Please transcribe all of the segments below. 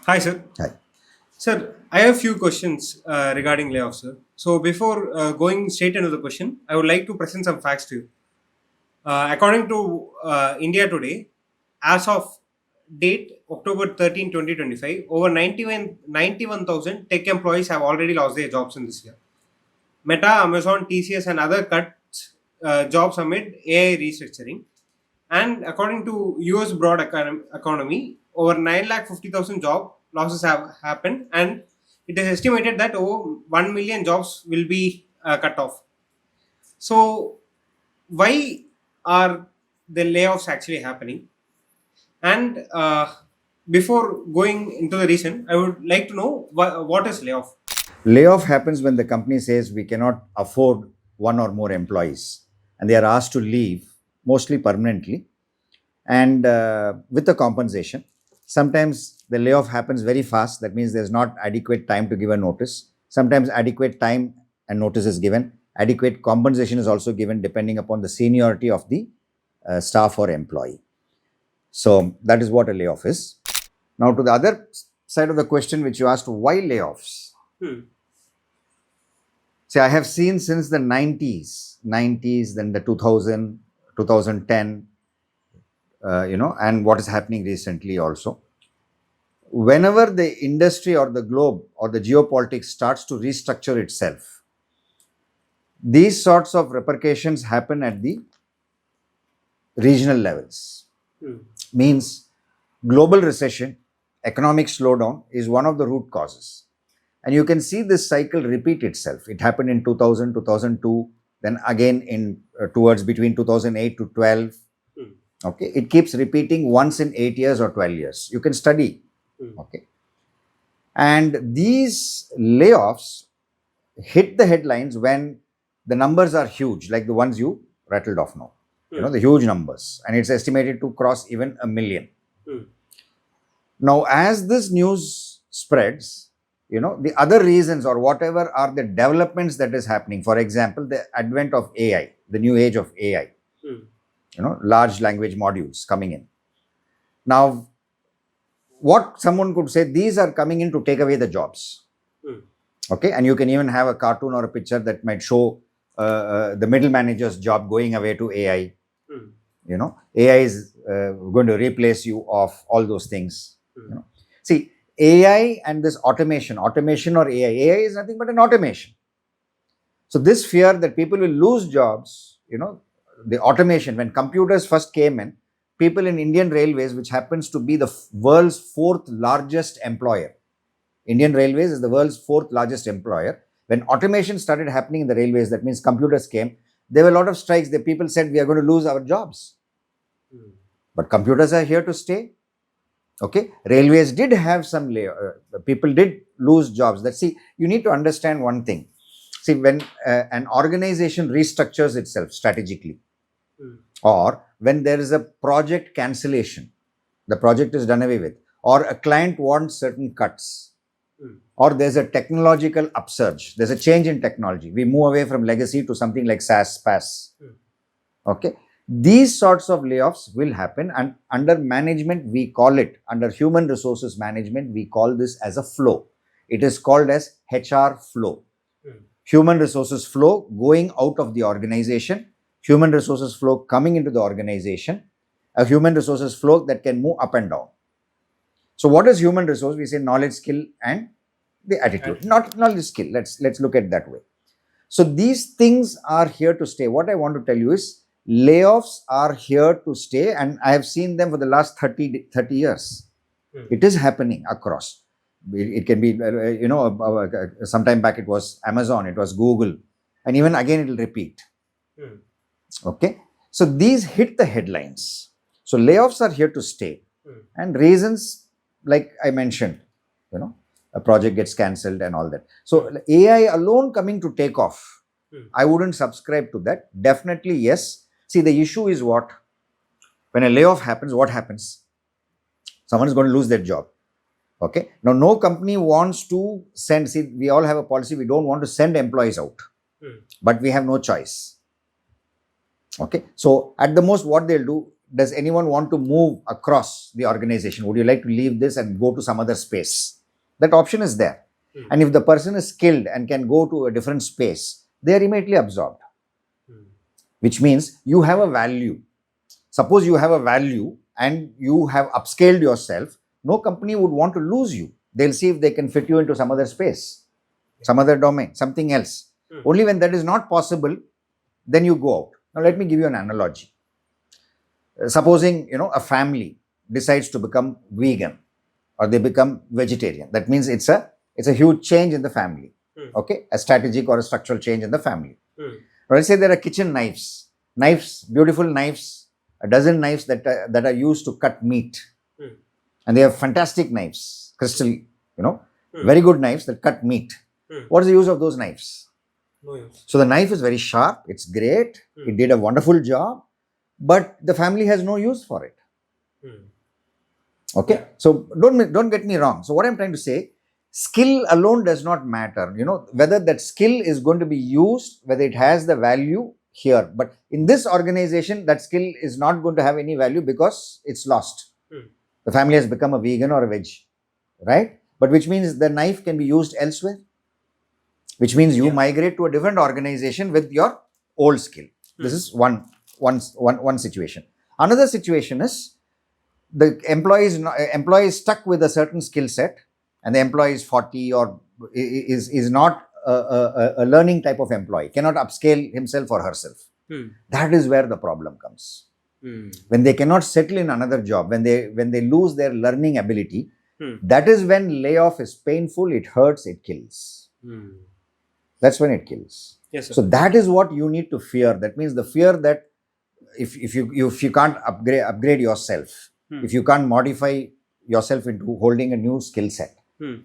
Hi, sir. Hi. Sir, I have few questions regarding layoffs, sir. So before going straight into the question, I would like to present some facts to you. According to India Today, as of date October 13, 2025, over 91,000 tech employees have already lost their jobs in this year. Meta, Amazon, TCS, and other cut jobs amid AI restructuring. And according to US broad economy, over 9,50,000 job losses have happened, and it is estimated that over 1 million jobs will be cut off. So, why are the layoffs actually happening? And before going into the reason, I would like to know what is layoff? Layoff happens when the company says we cannot afford one or more employees and they are asked to leave, mostly permanently, and with the compensation. Sometimes the layoff happens very fast. That means there's not adequate time to give a notice. Sometimes adequate time and notice is given. Adequate compensation is also given depending upon the seniority of the staff or employee. So that is what a layoff is. Now, to the other side of the question, which you asked, why layoffs? Hmm. See, I have seen since the 90s, then the 2000, 2010, and what is happening recently also. Whenever the industry or the globe or the geopolitics starts to restructure itself, these sorts of repercussions happen at the regional levels. Hmm. Means global recession, economic slowdown is one of the root causes. And you can see this cycle repeat itself. It happened in 2000, 2002, then again in towards between 2008 to 12. Hmm. Okay, it keeps repeating once in 8 years or 12 years. You can study. Hmm. Okay, and these layoffs hit the headlines when the numbers are huge, like the ones you rattled off now. Hmm. The huge numbers, and it's estimated to cross even a million. Hmm. Now, as this news spreads, the other reasons or whatever are the developments that is happening. For example, the advent of AI, the new age of AI, Hmm. large language modules coming in. Now, what someone could say, these are coming in to take away the jobs. Hmm. Okay, and you can even have a cartoon or a picture that might show the middle manager's job going away to AI. Hmm. AI is going to replace you of all those things. Hmm. See, AI and this automation or AI is nothing but an automation. So this fear that people will lose jobs, the automation, when computers first came in, people in Indian Railways, which happens to be the world's fourth largest employer, Indian Railways is the world's fourth largest employer. When automation started happening in the railways, that means computers came, there were a lot of strikes. The people said we are going to lose our jobs. Hmm. But computers are here to stay. Okay, railways did have some people did lose jobs. You need to understand one thing. See, when an organization restructures itself strategically, Hmm. or when there is a project cancellation, the project is done away with, or a client wants certain cuts, Hmm. or there's a technological upsurge, there's a change in technology, we move away from legacy to something like SaaS, PaaS. Hmm. Okay, these sorts of layoffs will happen, and under management we call it, under human resources management we call this as a flow. It is called as HR flow. Hmm. Human resources flow going out of the organization, human resources flow coming into the organization, a human resources flow that can move up and down. So what is human resource? We say knowledge, skill, and the attitude. Attitude. Not knowledge, skill. Let's look at that way. So these things are here to stay. What I want to tell you is layoffs are here to stay, and I have seen them for the last 30 years. Hmm. It is happening across. It can be, sometime back it was Amazon, it was Google, and even again it will repeat. Hmm. Okay. So these hit the headlines. So layoffs are here to stay. Hmm. And reasons, like I mentioned, a project gets cancelled and all that. So AI alone coming to take off, Hmm. I wouldn't subscribe to that. Definitely, yes. See, the issue is what? When a layoff happens, what happens? Someone is going to lose their job. Okay. Now, no company wants to send, see, we all have a policy, we don't want to send employees out, Hmm. but we have no choice. Okay. So, at the most, what they'll do, does anyone want to move across the organization? Would you like to leave this and go to some other space? That option is there. And if the person is skilled and can go to a different space, they are immediately absorbed. Which means you have a value. Suppose you have a value and you have upscaled yourself, no company would want to lose you. They'll see if they can fit you into some other space, some other domain, something else. Only when that is not possible, then you go out. Now, let me give you an analogy. Supposing, a family decides to become vegan or they become vegetarian. That means it's a huge change in the family. Okay, a strategic or a structural change in the family. Let's say there are kitchen knives, beautiful knives, a dozen knives that are used to cut meat, and they have fantastic knives, crystal, very good knives that cut meat. What is the use of those knives? No use. So the knife is very sharp, it's great, it did a wonderful job, but the family has no use for it. Okay, so don't get me wrong. So what I'm trying to say, skill alone does not matter. Whether that skill is going to be used, whether it has the value here. But in this organization, that skill is not going to have any value because it's lost. The family has become a vegan or a veg, right? But which means the knife can be used elsewhere. Which means you migrate to a different organization with your old skill. This is one situation. Another situation is the employee is stuck with a certain skill set, and the employee is 40 or is not a learning type of employee, cannot upscale himself or herself. That is where the problem comes. When they cannot settle in another job, when they lose their learning ability, that is when layoff is painful, it hurts, it kills. That's when it kills. Yes, sir. So that is what you need to fear. That means the fear that if you can't upgrade yourself, if you can't modify yourself into holding a new skill set,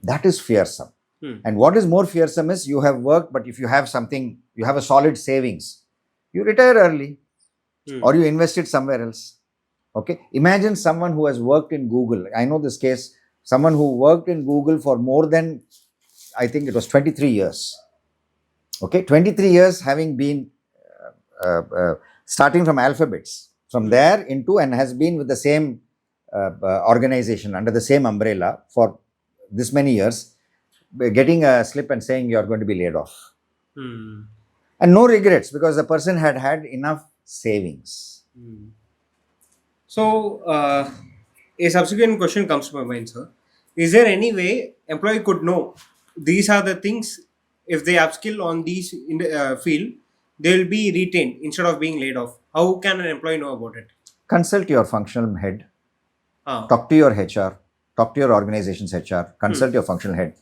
that is fearsome. And what is more fearsome is you have worked, but if you have something, you have a solid savings, you retire early or you invest it somewhere else. Okay. Imagine someone who has worked in Google. I know this case, someone who worked in Google for more than, I think it was 23 years. Okay. 23 years having been starting from alphabets, from there into, and has been with the same organization under the same umbrella for this many years, getting a slip and saying you are going to be laid off. And no regrets because the person had enough savings. So, a subsequent question comes to my mind, sir. Is there any way employee could know these are the things, if they upskill on these in the field, they will be retained instead of being laid off? How can an employee know about it? Consult your functional head. Talk to your HR. Talk to your organization's HR. Consult your functional head.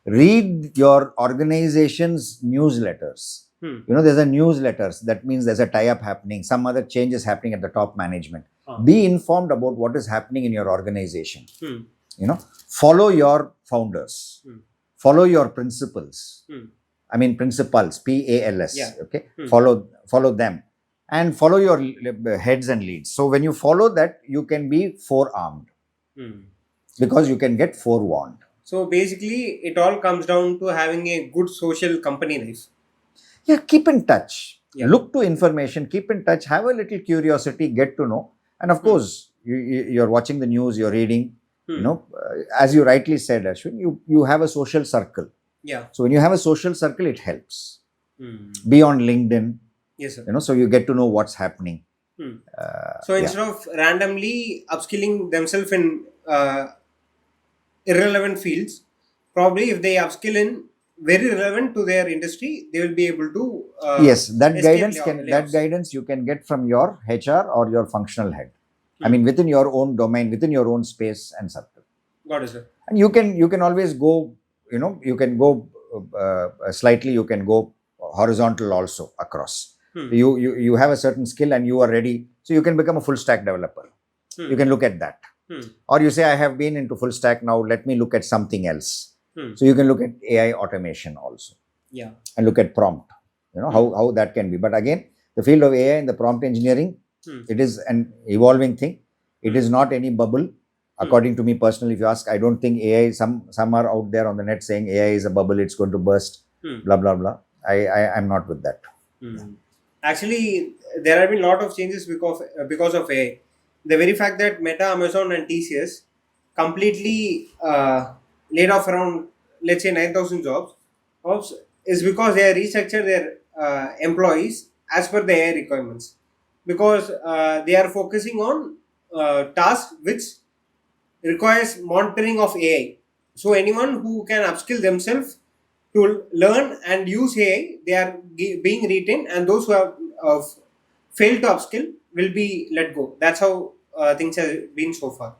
Read your organization's newsletters. There's a newsletters. That means there's a tie-up happening. Some other changes happening at the top management. Be informed about what is happening in your organization. Follow your founders. Follow your principals. I mean principals, PALS. Yeah. Okay. Follow them. And follow your heads and leads. So when you follow that, you can be forearmed. Because you can get forewarned. So basically, it all comes down to having a good social company life. Yeah, keep in touch. Yeah. Look to information, keep in touch, have a little curiosity, get to know. And of course, you're watching the news, you're reading, as you rightly said, Ashwin, you have a social circle. Yeah. So when you have a social circle, it helps. Be on LinkedIn. Yes, sir. So you get to know what's happening. So instead of randomly upskilling themselves in irrelevant fields, probably if they upskill in very relevant to their industry, they will be able to yes, that layoffs. guidance you can get from your HR or your functional head. I mean, within your own domain, within your own space and circle. Got it, sir. And you can always go, you can go slightly, you can go horizontal also across. You have a certain skill and you are ready, so you can become a full stack developer. You can look at that. Or you say, I have been into full stack, now let me look at something else. So you can look at AI automation also. Yeah. And look at prompt, how that can be. But again, the field of AI and the prompt engineering, it is an evolving thing. It is not any bubble. According to me personally, if you ask, I don't think AI, some are out there on the net saying AI is a bubble, it's going to burst, blah, blah, blah. I'm not with that. Actually, there have been a lot of changes because of AI. the very fact that Meta, Amazon, and TCS completely laid off around, let's say, 9,000 jobs is because they restructure their employees as per the AI requirements, because they are focusing on tasks which requires monitoring of AI. So anyone who can upskill themselves to learn and use AI, they are being retained, and those who have failed to upskill will be let go. That's how things have been so far.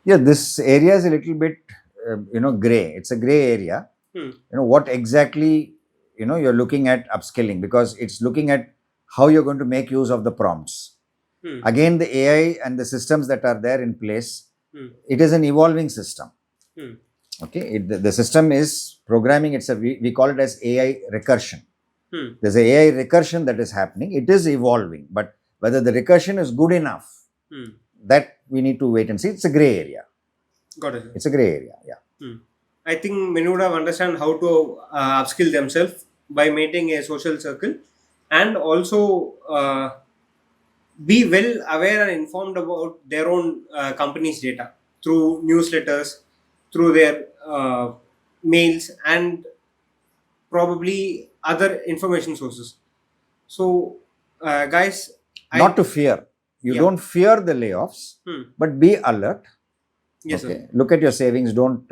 Yeah, this area is a little bit, gray. It's a gray area. What exactly, you're looking at upskilling, because it's looking at how you're going to make use of the prompts. Again, the AI and the systems that are there in place, it is an evolving system. Okay, the system is programming. We call it as AI recursion. There's a AI recursion that is happening. It is evolving, but whether the recursion is good enough, that we need to wait and see. It's a gray area. Got it. It's a gray area. Yeah. I think many would have understand how to upskill themselves by maintaining a social circle, and also be well aware and informed about their own company's data through newsletters, through their mails, and probably other information sources. So, guys, Not to fear. You Yeah. don't fear the layoffs, but be alert. Yes, sir. Okay. Look at your savings. Don't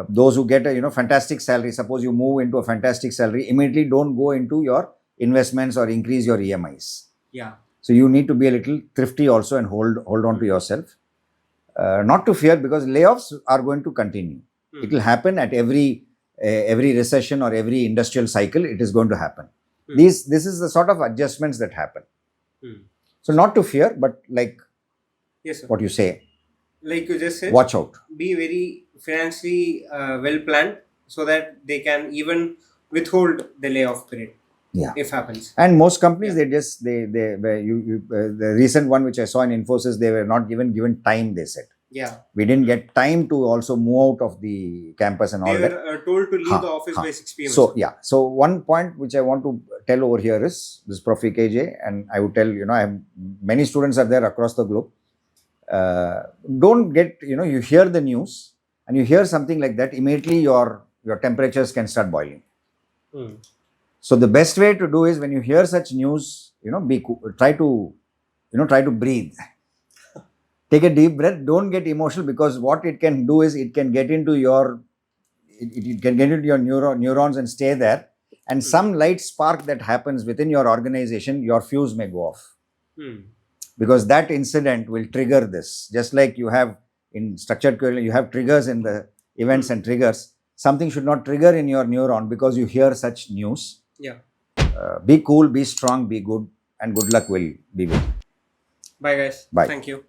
those who get a fantastic salary. Suppose you move into a fantastic salary, immediately don't go into your investments or increase your EMIs. Yeah. So you need to be a little thrifty also and hold on to yourself. Not to fear, because layoffs are going to continue. It will happen at every recession or every industrial cycle. It is going to happen. This is the sort of adjustments that happen. So not to fear, but like Yes, sir. what you say, Like you just said, watch out. be very financially well planned so that they can even withhold the layoff period. Yeah. If happens. And most companies, the recent one which I saw in Infosys, they were not even given time, they said. Yeah. We didn't get time to also move out of the campus and all They that. were told to leave the office by 6 p.m. So, yeah. So, one point which I want to tell over here is this Prof VKJ, and I would tell, I have many students are there across the globe. Don't get, you hear the news and you hear something like that, immediately your temperatures can start boiling. So the best way to do is, when you hear such news, be cool. Try to breathe. Take a deep breath. Don't get emotional, because what it can do is it can get into your neurons and stay there. And some light spark that happens within your organization, your fuse may go off. Because that incident will trigger this. Just like you have in structured curriculum, you have triggers in the events and triggers. Something should not trigger in your neuron because you hear such news. Yeah. Be cool, be strong, be good, and good luck will be with you. Bye, guys. Bye. Thank you.